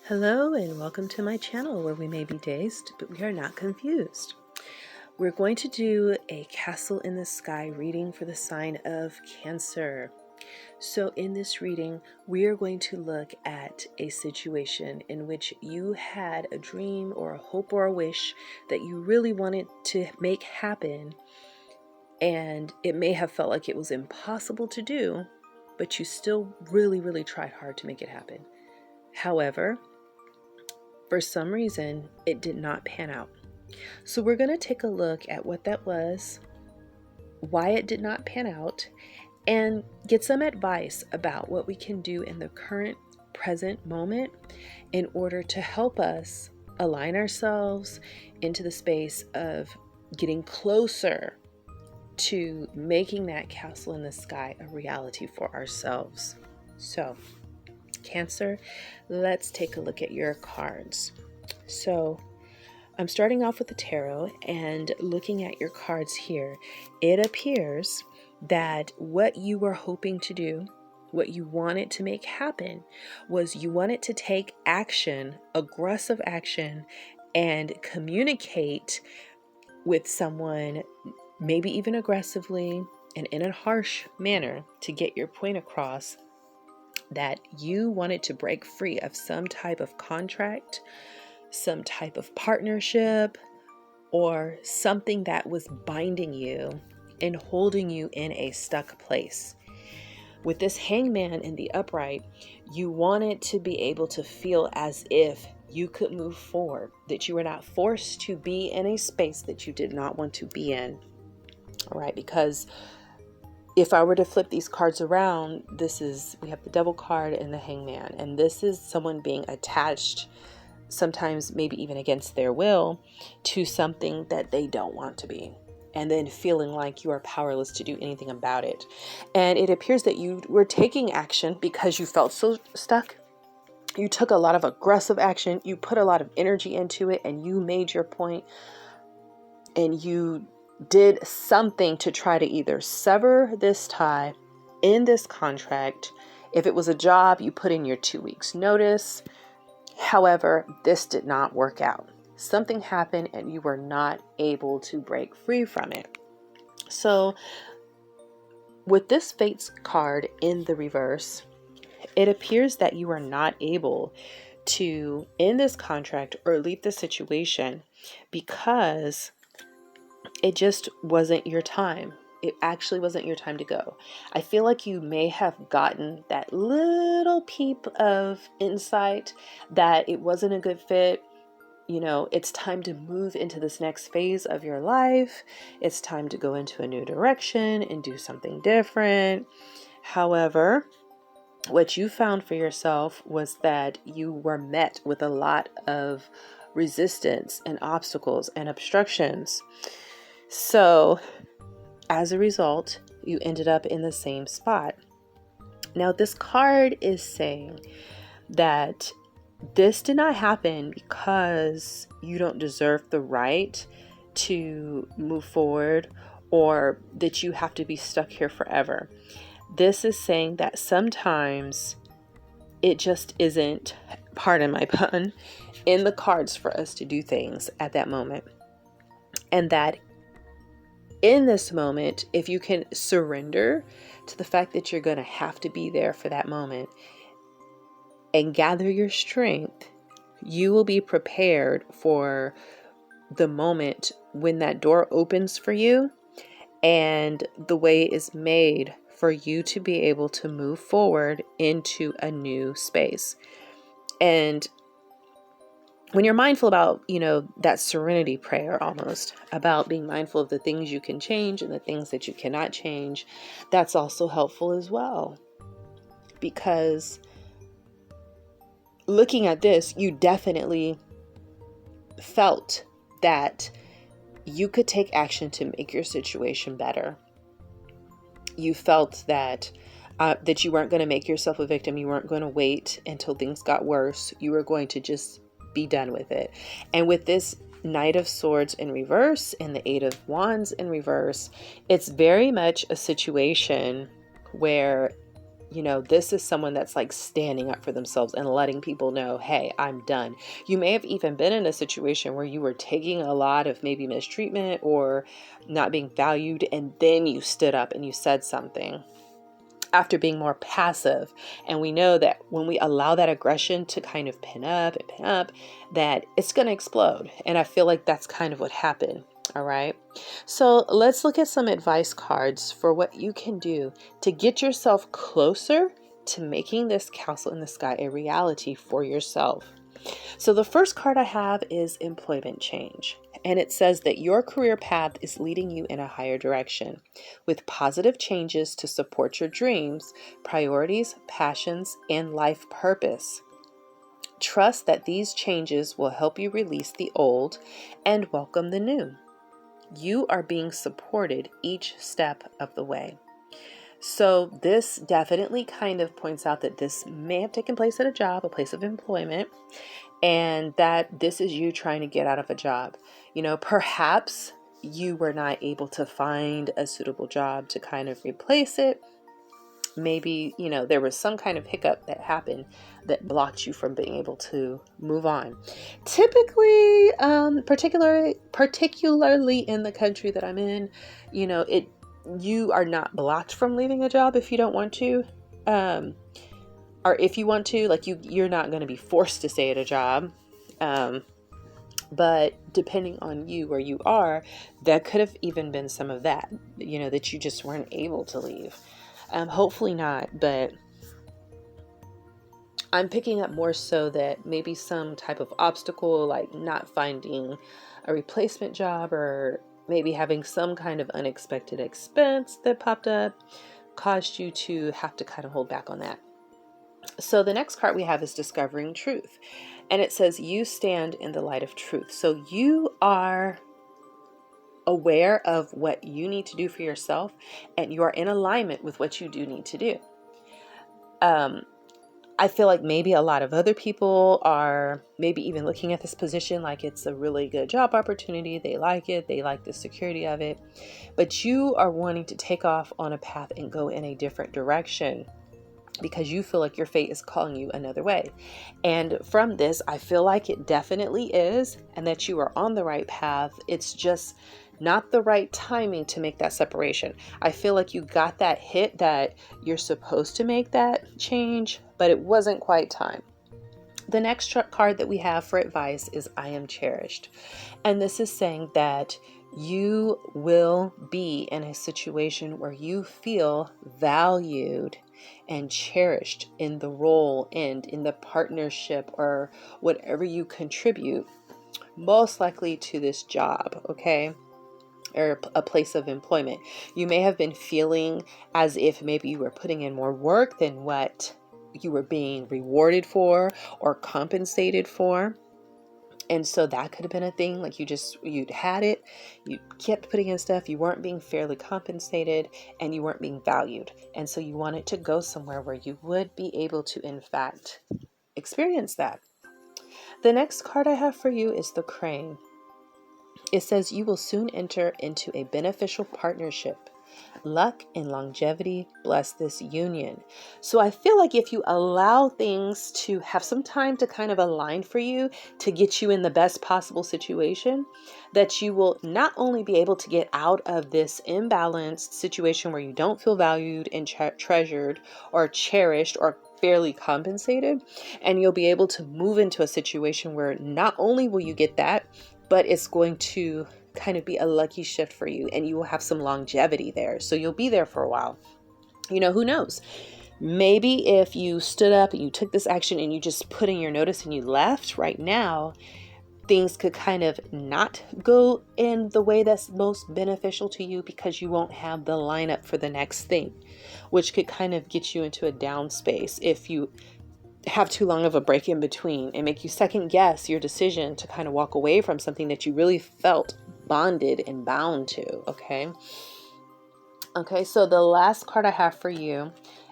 Hello and welcome to my channel where we may be dazed, but we are not confused. We're going to do a castle in the sky reading for the sign of Cancer. So in this reading, we are going to look at a situation in which you had a dream or a hope or a wish that you really wanted to make happen, and it may have felt like it was impossible to do, but you still really tried hard to make it happen. However, for some reason, it did not pan out. So we're going to take a look at what that was, why it did not pan out, and get some advice about what we can do in the current present moment in order to help us align ourselves into the space of getting closer to making that castle in the sky a reality for ourselves. So, Cancer, let's take a look at your cards. So I'm starting off with the tarot and looking at your cards here. It appears that what you were hoping to do, what you wanted to make happen, was you wanted to take action, aggressive action, and communicate with someone, maybe even aggressively and in a harsh manner, to get your point across that you wanted to break free of some type of contract, some type of partnership, or something that was binding you and holding you in a stuck place. With this hangman in the upright, you wanted to be able to feel as if you could move forward, that you were not forced to be in a space that you did not want to be in. All right, because if I were to flip these cards around, we have the Devil card and the Hangman, and this is someone being attached, sometimes maybe even against their will, to something that they don't want to be, and then feeling like you are powerless to do anything about it. And it appears that you were taking action because you felt so stuck. You took a lot of aggressive action, you put a lot of energy into it, and you made your point, and you did something to try to either sever this tie in this contract. If it was a job, you put in your 2 weeks notice. However, this did not work out. Something happened and you were not able to break free from it. So with this Fates card in the reverse, it appears that you are not able to end this contract or leave the situation because it just wasn't your time. It actually wasn't your time to go. I feel like you may have gotten that little peep of insight that it wasn't a good fit. You know, it's time to move into this next phase of your life. It's time to go into a new direction and do something different. However, what you found for yourself was that you were met with a lot of resistance and obstacles and obstructions. So as a result, you ended up in the same spot. Now, this card is saying that this did not happen because you don't deserve the right to move forward or that you have to be stuck here forever. This is saying that sometimes it just isn't, pardon my pun, in the cards for us to do things at that moment. And that in this moment, if you can surrender to the fact that you're going to have to be there for that moment and gather your strength, you will be prepared for the moment when that door opens for you and the way is made for you to be able to move forward into a new space. And when you're mindful about, that serenity prayer, almost about being mindful of the things you can change and the things that you cannot change, that's also helpful as well. Because looking at this, you definitely felt that you could take action to make your situation better. You felt that that you weren't going to make yourself a victim. You weren't going to wait until things got worse. You were going to just be done with it. And with this Knight of Swords in reverse and the Eight of Wands in reverse, it's very much a situation where this is someone that's like standing up for themselves and letting people know, hey, I'm done. You may have even been in a situation where you were taking a lot of maybe mistreatment or not being valued, and then you stood up and you said something after being more passive. And we know that when we allow that aggression to kind of pin up, that it's going to explode. And I feel like that's kind of what happened. All right. So let's look at some advice cards for what you can do to get yourself closer to making this castle in the sky a reality for yourself. So the first card I have is employment change. And it says that your career path is leading you in a higher direction with positive changes to support your dreams, priorities, passions, and life purpose. Trust that these changes will help you release the old and welcome the new. You are being supported each step of the way. So this definitely kind of points out that this may have taken place at a job, a place of employment, and that this is you trying to get out of a job. Perhaps you were not able to find a suitable job to kind of replace it. Maybe, there was some kind of hiccup that happened that blocked you from being able to move on. Typically, particularly in the country that I'm in, you are not blocked from leaving a job if you don't want to. Or if you want to, like you're not going to be forced to stay at a job. But depending on you, where you are, that could have even been some of that, that you just weren't able to leave. Hopefully not, but I'm picking up more so that maybe some type of obstacle, like not finding a replacement job or maybe having some kind of unexpected expense that popped up, caused you to have to kind of hold back on that. So the next card we have is discovering truth. And it says you stand in the light of truth. So you are aware of what you need to do for yourself, and you are in alignment with what you do need to do. I feel like maybe a lot of other people are maybe even looking at this position like it's a really good job opportunity. They like it. They like the security of it. But you are wanting to take off on a path and go in a different direction, because you feel like your fate is calling you another way. And from this, I feel like it definitely is, and that you are on the right path. It's just not the right timing to make that separation. I feel like you got that hit that you're supposed to make that change, but it wasn't quite time. The next card that we have for advice is I am cherished. And this is saying that you will be in a situation where you feel valued and cherished in the role and in the partnership or whatever you contribute, most likely to this job, okay? Or a place of employment. You may have been feeling as if maybe you were putting in more work than what you were being rewarded for or compensated for. And so that could have been a thing, like you'd had it, you kept putting in stuff, you weren't being fairly compensated, and you weren't being valued. And so you wanted to go somewhere where you would be able to, in fact, experience that. The next card I have for you is the Crane. It says you will soon enter into a beneficial partnership. Luck and longevity bless this union. So I feel like if you allow things to have some time to kind of align for you to get you in the best possible situation, that you will not only be able to get out of this imbalanced situation where you don't feel valued and treasured or cherished or fairly compensated, and you'll be able to move into a situation where not only will you get that, but it's going to kind of be a lucky shift for you, and you will have some longevity there. So you'll be there for a while. Who knows? Maybe if you stood up and you took this action and you just put in your notice and you left right now, things could kind of not go in the way that's most beneficial to you, because you won't have the lineup for the next thing, which could kind of get you into a down space if you have too long of a break in between and make you second guess your decision to kind of walk away from something that you really felt bonded and bound to. Okay, so the last card I have for you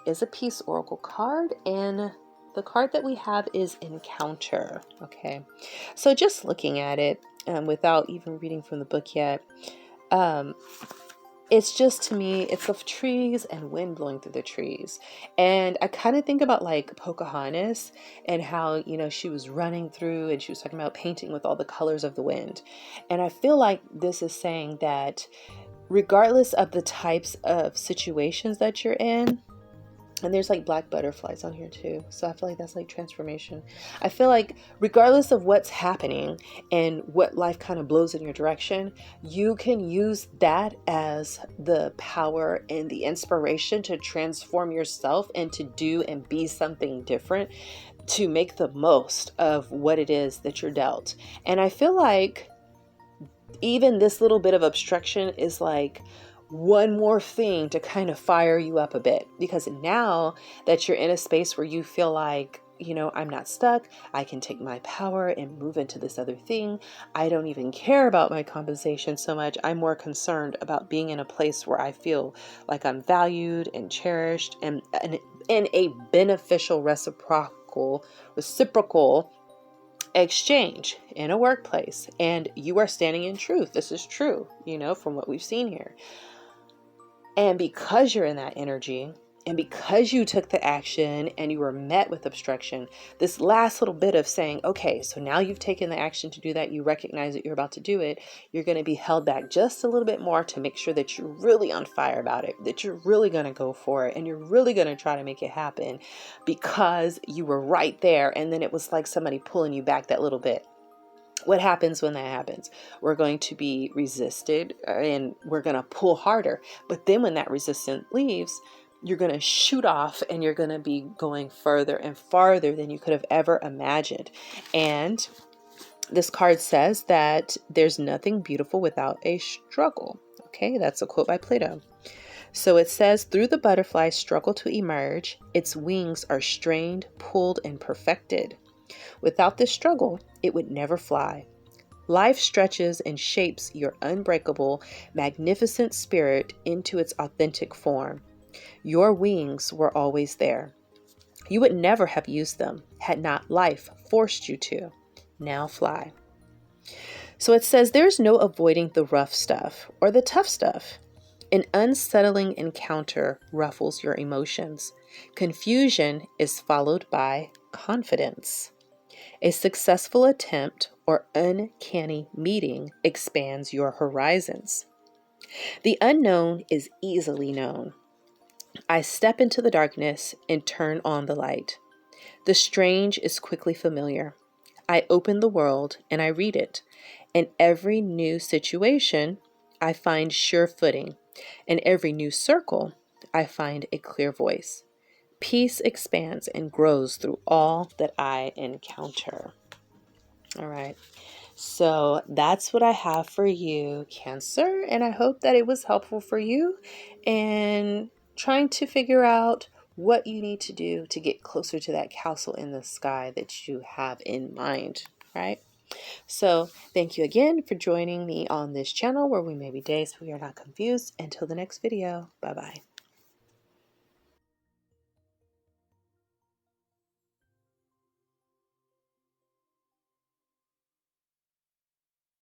is a Peace Oracle card, and the card that we have is Encounter. Okay, so just looking at it, without even reading from the book yet, it's just, to me, it's of trees and wind blowing through the trees. And I kind of think about like Pocahontas and how, you know, she was running through and she was talking about painting with all the colors of the wind. And I feel like this is saying that regardless of the types of situations that you're in, and there's like black butterflies on here too. So I feel like that's like transformation. I feel like regardless of what's happening and what life kind of blows in your direction, you can use that as the power and the inspiration to transform yourself and to do and be something different, to make the most of what it is that you're dealt. And I feel like even this little bit of obstruction is like one more thing to kind of fire you up a bit, because now that you're in a space where you feel like, you know, I'm not stuck, I can take my power and move into this other thing. I don't even care about my compensation so much. I'm more concerned about being in a place where I feel like I'm valued and cherished, and in a beneficial reciprocal exchange in a workplace. And you are standing in truth. This is true, you know, from what we've seen here. And because you're in that energy, and because you took the action and you were met with obstruction, this last little bit of saying, okay, so now you've taken the action to do that, you recognize that you're about to do it, you're going to be held back just a little bit more to make sure that you're really on fire about it, that you're really going to go for it, and you're really going to try to make it happen because you were right there. And then it was like somebody pulling you back that little bit. What happens when that happens? We're going to be resisted and we're going to pull harder. But then when that resistance leaves, you're going to shoot off and you're going to be going further and farther than you could have ever imagined. And this card says that there's nothing beautiful without a struggle. Okay, that's a quote by Plato. So it says, through the butterfly's struggle to emerge, its wings are strained, pulled, and perfected. Without this struggle, it would never fly. Life stretches and shapes your unbreakable, magnificent spirit into its authentic form. Your wings were always there. You would never have used them had not life forced you to. Now fly. So it says there's no avoiding the rough stuff or the tough stuff. An unsettling encounter ruffles your emotions. Confusion is followed by confidence. A successful attempt or uncanny meeting expands your horizons. The unknown is easily known. I step into the darkness and turn on the light. The strange is quickly familiar. I open the world and I read it. In every new situation, I find sure footing. In every new circle, I find a clear voice. Peace expands and grows through all that I encounter. All right. So that's what I have for you, Cancer. And I hope that it was helpful for you in trying to figure out what you need to do to get closer to that castle in the sky that you have in mind, right? So thank you again for joining me on this channel where we may be dazed, but we are not confused. Until the next video, bye-bye.